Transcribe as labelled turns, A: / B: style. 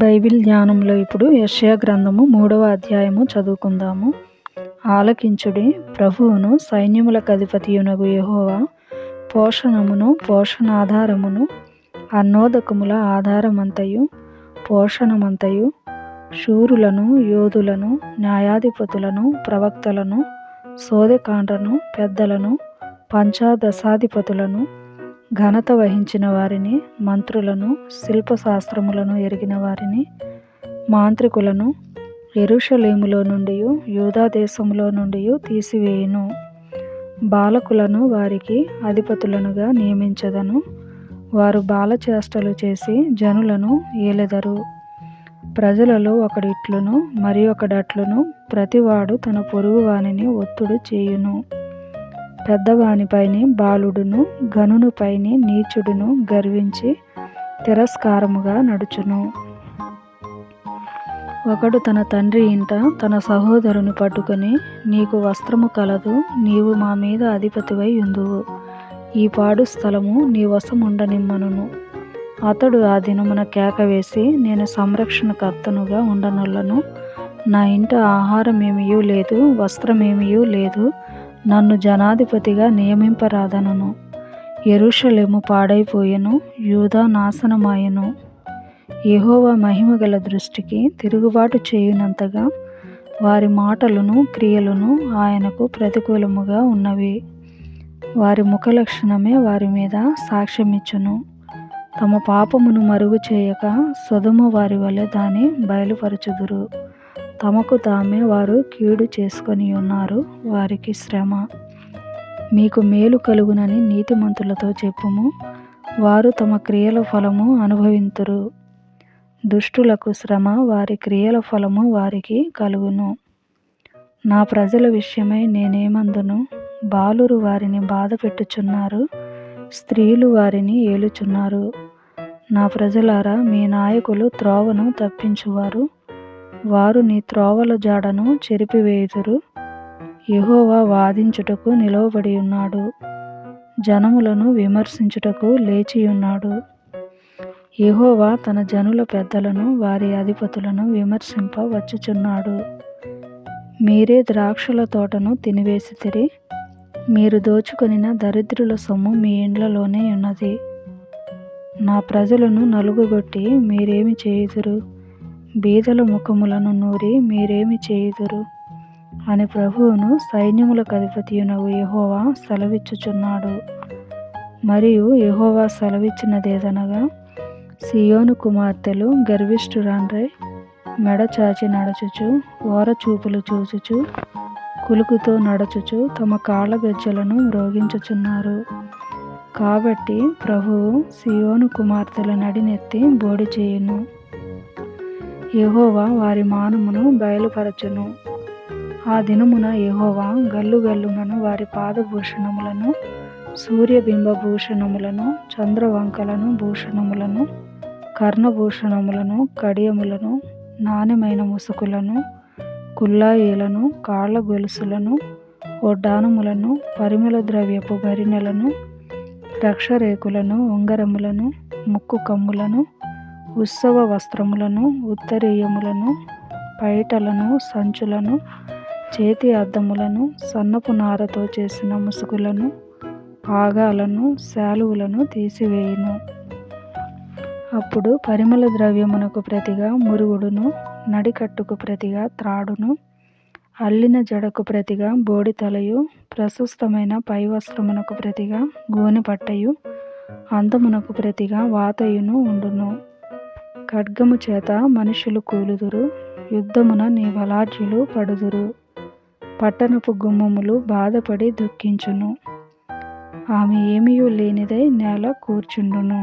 A: Bible ధ్యానంలో ఇప్పుడు యెషయా గ్రంథము 3వ అధ్యాయము చదువుకుందాము. ఆలకించుడి, ప్రభువును సైన్యములకధిపతియునగు యెహోవా పోషణమును పోషణాధారమును అన్నోదకముల ఆధారమంతయు పోషణమంతయు శూరులను యోధులను న్యాయాధిపతులను ప్రవక్తలను సోదెకాండ్రను పెద్దలను పంచాదశాధిపతులను ఘనత వహించిన వారిని మంత్రులను శిల్పశాస్త్రములను ఎరిగిన వారిని మాంత్రికులను యెరూషలేములో నుండి యూదా దేశములో నుండి తీసివేయును. బాలకులను వారికి అధిపతులనుగా నియమించెదను. వారు బాలచేష్టలు చేసి జనులను ఏలెదరు. ప్రజలలో ఒకడిట్లును మరి ఒకడట్లును ప్రతివాడు తన పొరుగువానిని ఒత్తుడు చేయును. పెద్దవానిపైని బాలుడును ఘనునిపైని నీచుడును గర్వించి తిరస్కారముగా నడుచును. ఒకడు తన తండ్రి ఇంట తన సహోదరుని పట్టుకొని, నీకు వస్త్రము కలదు, నీవు మా మీద అధిపతివై యుందువు, ఈ పాడు స్థలము నీ వశముండనిమ్మనును. అతడు ఆ దినమున కేకవేసి, నేను సంరక్షణకర్తనుగా ఉండనొల్లను, నా ఇంట ఆహారమేమియూ లేదు, వస్త్రమేమియూ లేదు, నన్ను జనాధిపతిగా నియమింపరాదనను. యెరూషలేము పాడైపోయెను, యూదా నాశనమాయెను. యెహోవా మహిమగల దృష్టికి తిరుగుబాటు చేయునంతగా వారి మాటలును క్రియలును ఆయనకు ప్రతికూలముగా ఉన్నవి. వారి ముఖలక్షణమే వారి మీద సాక్ష్యమిచ్చును. తమ పాపమును మరుగు చేయక సొదొమ వారి వలె దాన్ని బయలుపరచుదురు. తమకు తామే వారు కీడు చేసుకొని ఉన్నారు, వారికి శ్రమ. మీకు మేలు కలుగునని నీతిమంతులతో చెప్పుము, వారు తమ క్రియల ఫలము అనుభవింతురు. దుష్టులకు శ్రమ, వారి క్రియల ఫలము వారికి కలుగును. నా ప్రజల విషయమై నేనేమందును? బాలురు వారిని బాధ పెట్టుచున్నారు, స్త్రీలు వారిని ఏలుచున్నారు. నా ప్రజలారా, మీ నాయకులు త్రోవను తప్పించువారు, వారు నీ త్రోవల జాడను చెరిపివేయుదురు. యెహోవా వాదించుటకు నిలువబడి ఉన్నాడు, జనములను విమర్శించుటకు లేచియున్నాడు. యెహోవా తన జనుల పెద్దలను వారి అధిపతులను విమర్శింప వచ్చుచున్నాడు. మీరే ద్రాక్షల తోటను తినివేసితిరి, మీరు దోచుకొనిన దరిద్రుల సొమ్ము మీ ఇండ్లలోనే ఉన్నది. నా ప్రజలను నలుగుగొట్టి మీరేమి చేయుదురు? బీదల ముఖములను నూరి మీరేమి చేయుదురు అని ప్రభువును సైన్యములకధిపతియునగు యెహోవా సెలవిచ్చుచున్నాడు. మరియు యెహోవా సెలవిచ్చినదేదనగా, సీయోను కుమార్తెలు గర్విష్ఠురాండ్రై మెడ చాచి నడచుచు, ఓరచూపులు చూచుచు, కులుకుతో నడచుచు తమ కాళ్ళ గజ్జలను మ్రోగించుచున్నారు. కాబట్టి ప్రభువు సీయోను కుమార్తెల నడినెత్తి బోడి చేయును. యెహోవా వారి మానమును బయలుపరచును. ఆ దినమున యెహోవా గల్లు గల్లుమను వారి పాదభూషణములను, సూర్యబింబ భూషణములను, చంద్రవంకలను భూషణములను, కర్ణభూషణములను, కడియములను, నాణ్యమైన ముసుకులను, కుల్లాయిలను, కాళ్ళ గొలుసులను, ఒడ్డానములను, పరిమళ ద్రవ్యపు భరిణెలను, రక్షరేకులను, ఉంగరములను, ముక్కు కమ్ములను, ఉత్సవ వస్త్రములను, ఉత్తరీయములను, పైటలను, సంచులను, చేతి అద్దములను, సన్నపు నారతో చేసిన ముసుగులను, పాగాలను, శాలువులను తీసివేయును. అప్పుడు పరిమళ ద్రవ్యమునకు ప్రతిగా మురుగుడును, నడికట్టుకు ప్రతిగా త్రాడును, అల్లిన జడకు ప్రతిగా బోడితలయు, ప్రశస్తమైన పైవస్త్రమునకు ప్రతిగా గోనెపట్టయు, అందమునకు ప్రతిగా వాతయును ఉండును. ఖడ్గము చేత మనుషులు కూలుదురు, యుద్ధమున నీ బలాఢ్యులు పడుదురు. పట్టణపు గుమ్మములు బాధపడి దుఃఖించును, ఆమె ఏమీయూ లేనిదై నేల కూర్చుండును.